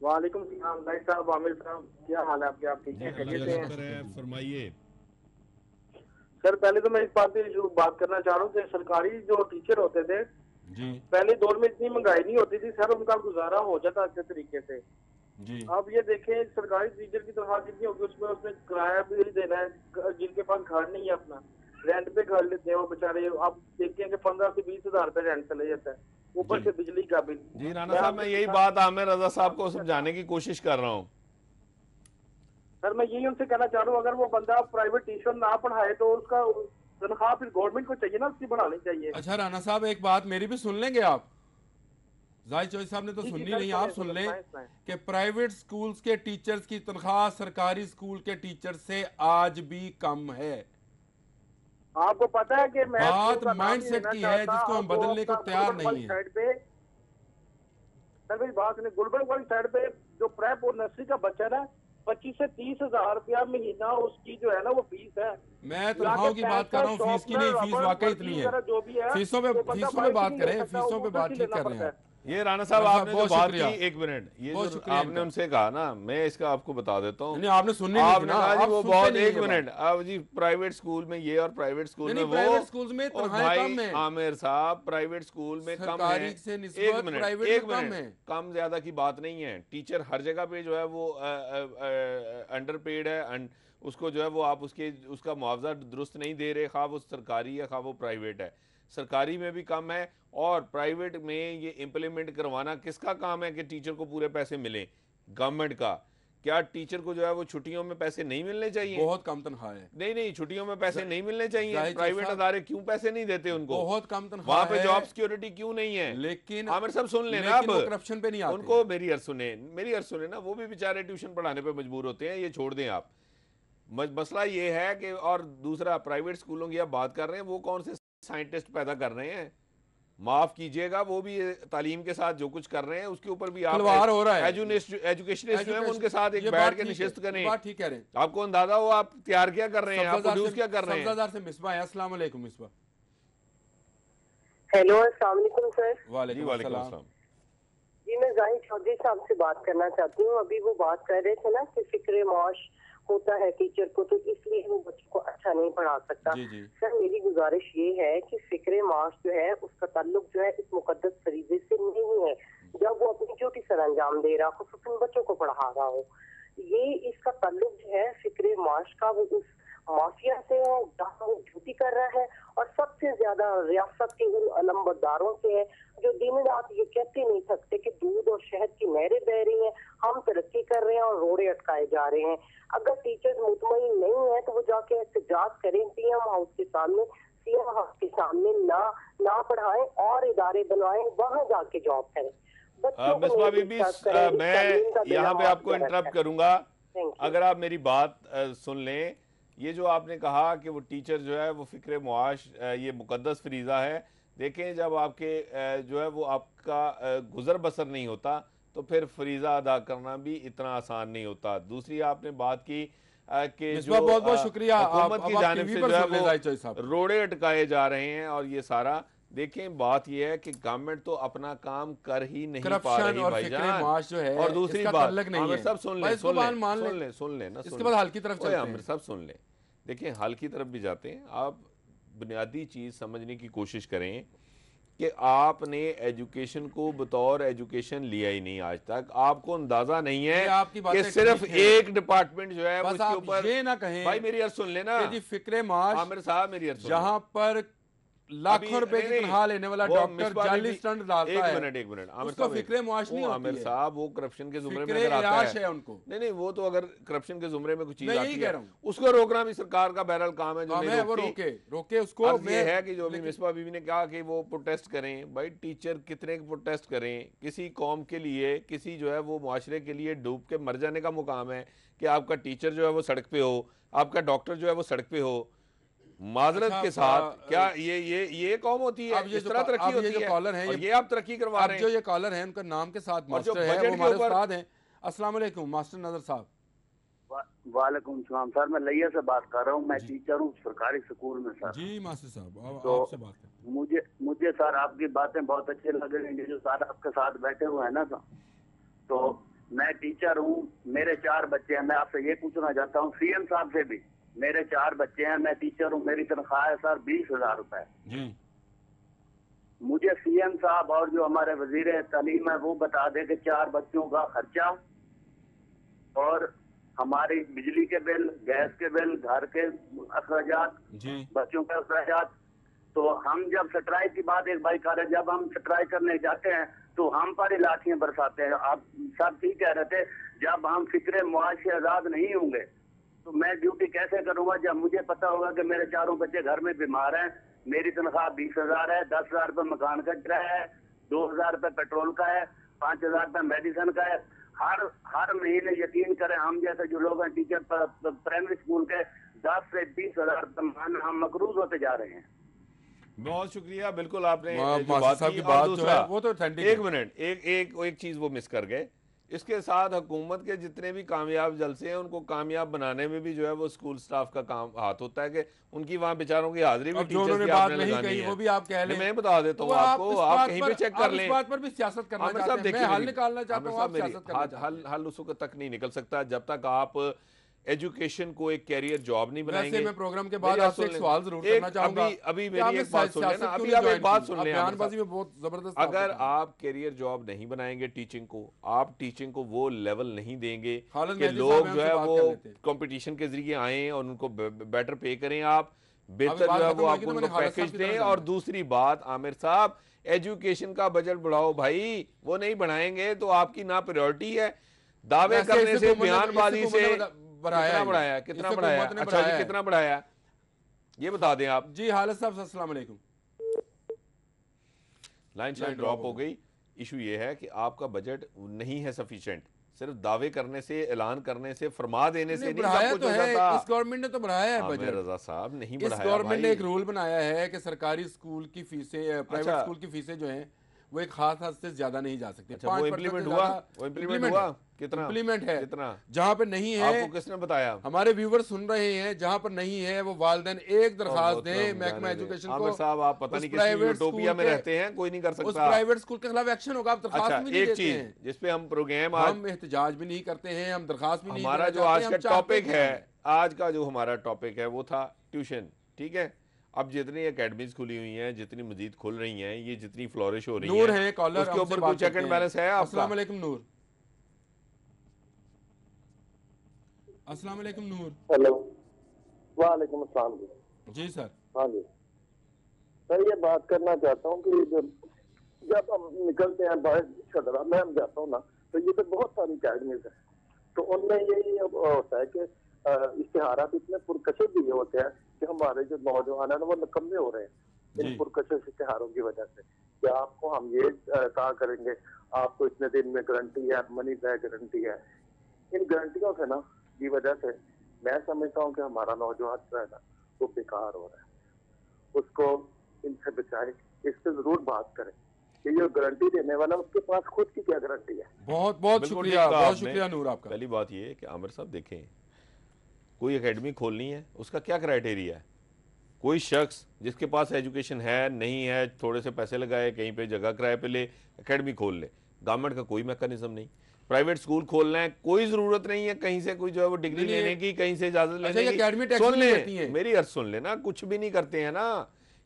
वालेकुम सलाम भाई साहब, आमिर साहब, क्या हाल है आपके? आप ठीक है? फरमाइए सर। पहले तो मैं इस बात पे जो बात करना चाह रहा हूँ कि सरकारी जो टीचर होते थे जी, पहले दौर में इतनी महंगाई नहीं होती थी सर, उनका गुजारा हो जाता अच्छे तरीके से। जी अब ये देखें, सरकारी टीचर की तनख्वाह कितनी होगी, उसमें उसने किराया भी देना है, जिनके पास घर नहीं है अपना रेंट पे घर लेते हैं वो बेचारे। आप देखते हैं कि 15 से 20 हजार रुपए रेंट चले जाता है, ऊपर से बिजली का बिल। जी राना साहब, मैं यही बात आमिर रजा साहब को समझाने की कोशिश कर रहा हूँ। सर मैं यही उनसे कहना चाह रहा हूँ, अगर वो बंदा प्राइवेट ट्यूशन ना पढ़ाए तो उसका तनख्वाह फिर गवर्नमेंट को चाहिए ना, उसकी बढ़ानी चाहिए। अच्छा राना साहब, एक बात मेरी भी सुन लेंगे आप? जाहिद चौधरी साहब ने तो सुननी नहीं, आप सुन लें कि प्राइवेट स्कूल्स के टीचर्स की तनख्वाह सरकारी स्कूल के टीचर से आज भी कम है। आपको पता है कि मैं बात माइंडसेट की है जिसको हम बदलने को तैयार नहीं है। सर मेरी बात नहीं, गुलबर्ग वाली साइड पे जो प्रेप और नर्सरी का बच्चा है ना, 25 से 30 हजार रुपया महीना उसकी जो है ना वो फीस है। मैं तनख्वाहों की बात कर रहा हूँ, फीस की नहीं। फीस वाकई इतनी है। जो भी है फीसों पे बात करें, फीसों पे बात ठीक कर रहे हैं। ये राना साहब आपने जो बात की, एक मिनट, ये जो आपने उनसे कहा ना, मैं इसका आपको बता देता हूँ। नहीं आपने सुननी नहीं थी ना, आपने वो बहुत, एक मिनट, अब जी प्राइवेट स्कूल में ये और प्राइवेट स्कूल में वो, प्राइवेट स्कूल में और भाई आमिर साहब प्राइवेट स्कूल में कम है, एक मिनट, कम ज्यादा की बात नहीं है। टीचर हर जगह पे जो है वो अंडर पेड है, उसको जो है वो आप उसका मुआवजा दुरुस्त नहीं दे रहे, खा वो सरकारी है खा वो प्राइवेट है। सरकारी में भी कम है और प्राइवेट में ये इम्प्लीमेंट करवाना किसका काम है कि टीचर को पूरे पैसे मिले? गवर्नमेंट का। क्या टीचर को जो है वो छुट्टियों में पैसे नहीं मिलने चाहिए? बहुत कम तनख्वाह है। नहीं, छुट्टियों में पैसे नहीं मिलने चाहिए? प्राइवेट अदारे क्यों पैसे नहीं देते उनको? बहुत कम तनख्वाह वहां पे जॉब सिक्योरिटी क्यों नहीं है? लेकिन आमिर साहब सुन लेना, अब करप्शन पे नहीं आते उनको मेरी अर्ज सुने ना, वो भी बेचारे ट्यूशन पढ़ाने पे मजबूर होते हैं, ये छोड़ दें आप। मसला ये है कि, और दूसरा प्राइवेट स्कूलों की आप बात कर रहे हैं, वो कौन से साइंटिस्ट पैदा कर रहे हैं? माफ कीजिएगा, वो भी तालीम के साथ जो कुछ कर रहे हैं उसके ऊपर भी आप हो रहा है। एजुकेशनिस्ट जो है उनके साथ एक बैठ के निश्चित करें। बात ठीक कह रहे हैं। आपको अंदाजा हो आप तैयार क्या कर रहे हैं, आप प्रोड्यूस क्या कर रहे हैं? सब्जादार से मिसबा है। अस्सलाम वालेकुम मिसबा। हेलो अस्सलाम वालेकुम सर। वालेकुम अस्सलाम। जी मैं जाहिद चौधरी साहब से बात करना चाहती हूँ। अभी वो बात कर रहे थे ना कि फिक्र माश होता है टीचर को, तो इसलिए वो बच्चों को अच्छा नहीं पढ़ा सकता। सर मेरी गुजारिश ये है कि फिक्र माश जो है उसका ताल्लुक जो है इस मुकद्दस फरीजे से नहीं है। जब वो अपनी ड्यूटी सर अंजाम दे रहा हो, खुसूसन बच्चों को पढ़ा रहा हो, ये इसका ताल्लुक जो है फिक्र माश का वो उस माफिया से है जहाँ वो ड्यूटी कर रहा है, और सबसे ज्यादा रियासत के उन अलमबरदारों से है जो दिन रात ये कहते नहीं सकते कि दूध और शहद की नहरें बह रही हैं, हम तरक्की कर रहे हैं और रोड़े अटकाए जा रहे हैं। अगर टीचर्स मुतमईन नहीं है तो वो जाके एहतजाज करें पीएम हाउस के सामने, सीएम हाउस के सामने, ना पढ़ाएं और इदारे बनवाएं, वहां जाके जॉब करें। मिसबा बीबी, मैं यहाँ पे आपको इंटरप्ट करूंगा, अगर आप मेरी बात सुन लें। ये जो आपने कहा कि वो टीचर जो है वो फिक्र मुआश, ये मुकद्दस फरीज़ा है। देखें, जब आपके जो है वो आपका गुजर बसर नहीं होता तो फिर फरीज़ा अदा करना भी इतना आसान नहीं होता। दूसरी आपने बात की कि जो बहुत शुक्रिया हुकूमत की जानिब से जो है वो रोड़े अटकाए जा रहे हैं, और ये सारा देखें, बात यह है कि गवर्नमेंट तो अपना काम कर ही नहीं पा रही भाईजान। जो है, और दूसरी बात, आमिर साहब सुन ले, इसके बाद हल की तरफ चलते हैं। आमिर साहब सुन ले, देखिए हल की तरफ भी जाते हैं। आप बुनियादी चीज समझने की कोशिश करें कि आपने एजुकेशन को बतौर एजुकेशन लिया ही नहीं आज तक। आपको अंदाजा नहीं है कि सिर्फ एक डिपार्टमेंट जो है उसके ऊपर, ये ना कहें भाई मेरी अर्ज सुन लेना फिक्रे माश, आमिर साहब मेरी अर्ज, जहां पर लाखों रुपए की तनख्वाह लेने वाला डॉक्टर जाली स्टंट डालता है। एक मिनट आमिर साहब, फिक्रे मुआश नहीं होती आमिर साहब, वो करप्शन के जुमरे में अगर आता है उनको, नहीं वो तो अगर करप्शन के जुमरे में कुछ चीज आती है उसको रोकना भी सरकार का बहरहाल काम है। जो वो रोके उसको। ये है कि जो भी मिसबा बीबी ने कहा कि वो प्रोटेस्ट करें, भाई टीचर कितने प्रोटेस्ट करें, किसी कौम के लिए, किसी जो है वो मुआशरे के लिए डूब के मर जाने का मुकाम है कि आपका टीचर जो है वो सड़क पे हो, आपका डॉक्टर जो है वो सड़क पे हो। माजरत के साथ क्या ये कौम होती है? इस तरह तरक्की होती है? कॉलर हैं, ये आप तरक्की करवा रहे हैं। जो ये कॉलर हैं उनका नाम के साथ मास्टर है, वो हमारे उस्ताद हैं। अस्सलाम वालेकुम मास्टर नजर साहब। वालेकुम सलाम सर, मैं लैया से बात कर रहा हूँ, मैं टीचर हूँ सरकारी स्कूल में सर। जी मास्टर साहब, तो आपसे बात करें। मुझे सर आपकी बातें बहुत अच्छी लग रही हैं, जो सर आपके साथ बैठे हुए हैं ना सर। तो मैं टीचर हूँ, मेरे 4 बच्चे हैं। मैं आपसे ये पूछना चाहता हूँ सीएम साहब से भी, मेरे 4 बच्चे हैं, मैं टीचर हूँ, मेरी तनख्वाह है सर 20,000 रुपए जी। मुझे सीएम साहब और जो हमारे वजीर तालीम है वो बता दे कि 4 बच्चों का खर्चा और हमारी बिजली के बिल, गैस के बिल, घर के अखराजात, बच्चों के अखराजात। तो हम जब स्ट्राइक की बात एक भाई कर रहे, जब हम स्ट्राइक करने जाते हैं तो हम पर ही लाठियां बरसाते हैं। आप सब ठीक कह रहे थे, जब हम फिक्रे मुआश से आजाद नहीं होंगे तो मैं ड्यूटी कैसे करूंगा? जब मुझे पता होगा कि मेरे चारों बच्चे घर में बीमार हैं, मेरी तनख्वाह 20,000 है, 10,000 रुपये मकान का किराया है, 2,000 रुपये पेट्रोल का है, 5,000 रुपये मेडिसिन का है। हर महीने यकीन करें, हम जैसे जो लोग हैं टीचर प्राइमरी स्कूल के 10 से 20,000 रुपये हम मकरूज होते जा रहे हैं। बहुत शुक्रिया। बिल्कुल आपने जो बात की बात जो है वो तो एक मिनट एक चीज वो मिस कर गए। इसके साथ हुकूमत के जितने भी कामयाब जलसे हैं उनको कामयाब बनाने में भी जो है वो स्कूल स्टाफ का काम हाथ होता है कि उनकी वहां बेचारों की हाजिरी भी टीचर्स की आपने लगानी है। वो भी आप कह लें, मैं बता देता हूँ आपको, आप कहीं भी चेक कर लें। इस बात पर भी सियासत करना चाहते हैं, मैं हल निकालना चाहता हूँ, आप सियासत करना चाहते हैं। हल उस वक्त तक नहीं निकल सकता जब तक आप एजुकेशन को एक कैरियर जॉब नहीं बनाएंगे। मैं प्रोग्राम के बाद आपसे एक सवाल जरूर करना चाहूंगा। अभी मेरी एक बात सुन लेना, अभी आप एक बात सुन लें। बयानबाजी में बहुत जबरदस्त, अगर आप कैरियर जॉब नहीं बनाएंगे टीचिंग को, आप टीचिंग को वो लेवल नहीं देंगे कि लोग जो है वो कंपटीशन के जरिए आए और उनको बेटर पे करें, आप बेहतर जो है वो आप उनको पैकेज दें। और दूसरी बात आमिर साहब, एजुकेशन का बजट बढ़ाओ भाई, वो नहीं बढ़ाएंगे तो आपकी ना प्रायोरिटी है। दावे करने से, बयानबाजी से बढ़ाया कितना बढ़ाया? अच्छा जी, कितना बढ़ाया ये बता दें आप। जी हालत साहब, अस्सलाम वालेकुम। लाइन ड्रॉप हो गई। इशू ये है कि आपका बजट नहीं है सफिशिएंट। सिर्फ दावे करने से, ऐलान करने से, फरमा देने से नहीं सब कुछ हो जाता। इस गवर्नमेंट ने तो बढ़ाया है बजट। रजा साहब नहीं बढ़ाया। इस गवर्नमेंट ने एक रूल बनाया है कि सरकारी स्कूल की फीसें, प्राइवेट स्कूल की फीसें जो हैं वो एक खास हद से ज्यादा नहीं जा सकती। अच्छा, वो इम्प्लीमेंट हुआ? वो इम्प्लीमेंट हुआ? कितना इम्प्लीमेंट है? कितना? जहाँ पे नहीं है, आपको किसने बताया? हमारे व्यूवर सुन रहे हैं, जहाँ पर नहीं है वो वालिदैन एक दरखास्त दें महकमा एजुकेशन को। आमिर साहब, आप पता नहीं किस यूटोपिया में रहते हैं, कोई नहीं कर सकता। उस प्राइवेट स्कूल के खिलाफ एक्शन होगा। आप दरखास्त भी नहीं देते हैं जिसपे हम प्रोग्राम, हम एहतजाज भी नहीं करते हैं, हम दरखास्त भी नहीं। हमारा जो आज का टॉपिक है, आज का जो हमारा टॉपिक है वो था ट्यूशन। ठीक है, अब जितनी एकेडमीज खुली हुई हैं, जितनी मजीद खुल रही हैं, ये जितनी फ्लोरिश हो रही नूर है कॉलर, उसके ऊपर कोई चेक एंड बैलेंस है? अस्सलाम वालेकुम नूर। अस्सलाम वालेकुम नूर। हेलो, वालेकुम अस्सलाम जी सर। हाँ जी सर, ये बात करना चाहता हूँ कि जब हम निकलते हैं बाहर शदरा में हम जाता हूँ ना, तो ये तो बहुत सारी अकेडमीज है, तो उनमें यही होता है कि इश्तिहारात इतने पुरकशिश भी होते हैं कि हमारे जो नौजवान है ना वो निकम्मे हो रहे हैं इन पुरकशिश इश्तिहारों की वजह से। कि आपको हम ये कहा करेंगे, आपको इतने दिन में गारंटी है, मनी बैक गारंटी है। इन गारंटियों से ना की वजह से मैं समझता हूँ कि हमारा नौजवान जो है ना वो बेकार हो रहा है। उसको इनसे बचाए, इससे जरूर बात करें कि ये गारंटी देने वाला उसके पास खुद की क्या गारंटी है। बहुत बहुत शुक्रिया, बहुत शुक्रिया नूर आपका। पहली बात ये है कि आमिर साहब देखें, कोई एकेडमी खोलनी है उसका क्या क्राइटेरिया है? कोई शख्स जिसके पास एजुकेशन है, नहीं है, थोड़े से पैसे लगाए, कहीं पे जगह किराए पे ले, एकेडमी खोल ले। गवर्नमेंट का कोई मैकेनिज्म नहीं। प्राइवेट स्कूल खोलना है, कोई जरूरत नहीं है कहीं से कोई जो है वो डिग्री लेने की, कहीं से इजाजत लेने की। सुन ले मेरी अर्ज सुन लेना, कुछ भी नहीं करते हैं ना।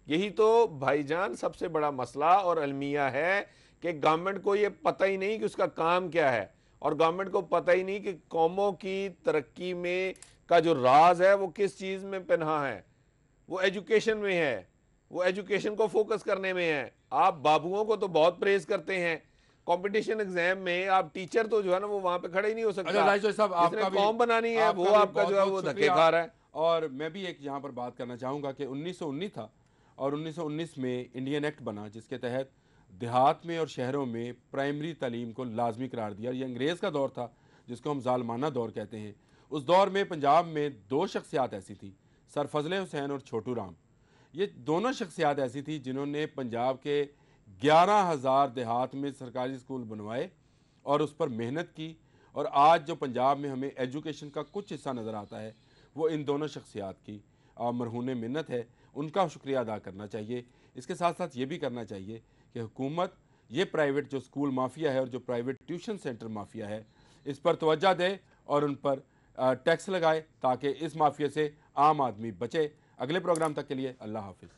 यही तो भाईजान सबसे बड़ा मसला और अलमिया है कि गवर्नमेंट को ये पता ही नहीं कि उसका काम क्या है, और गवर्नमेंट को पता ही नहीं कि कौमों की तरक्की में का जो राज है वो किस चीज में पन्हा है। वो एजुकेशन में है, वो एजुकेशन को फोकस करने में है। आप बाबुओं को तो बहुत प्रेज करते हैं, कंपटीशन एग्जाम में आप टीचर तो जो है ना वो वहां पे खड़े ही नहीं हो सकता। जिसने कौम बनानी है वो आपका जो है वो धक्के खा रहा है। और मैं भी एक यहाँ पर बात करना चाहूंगा कि 1919 था और 1919 में इंडियन एक्ट बना जिसके तहत देहात में और शहरों में प्राइमरी तालीम को लाजमी करार दिया। ये अंग्रेज़ का दौर था जिसको हम जालमाना दौर कहते हैं। उस दौर में पंजाब में दो शख्सियात ऐसी थी, सर फजल हुसैन और छोटू राम। ये दोनों शख्सियात ऐसी थी जिन्होंने पंजाब के 11,000 देहात में सरकारी स्कूल बनवाए और उस पर मेहनत की। और आज जो पंजाब में हमें एजुकेशन का कुछ हिस्सा नज़र आता है वो इन दोनों शख्सियात की मरहून मिन्नत है, उनका शुक्रिया अदा करना चाहिए। इसके साथ साथ ये भी करना चाहिए कि हुकूमत ये प्राइवेट जो स्कूल माफिया है और जो प्राइवेट ट्यूशन सेंटर माफिया है इस पर तवज्जो दे और उन पर टैक्स लगाए ताकि इस माफिया से आम आदमी बचे। अगले प्रोग्राम तक के लिए अल्लाह हाफिज़।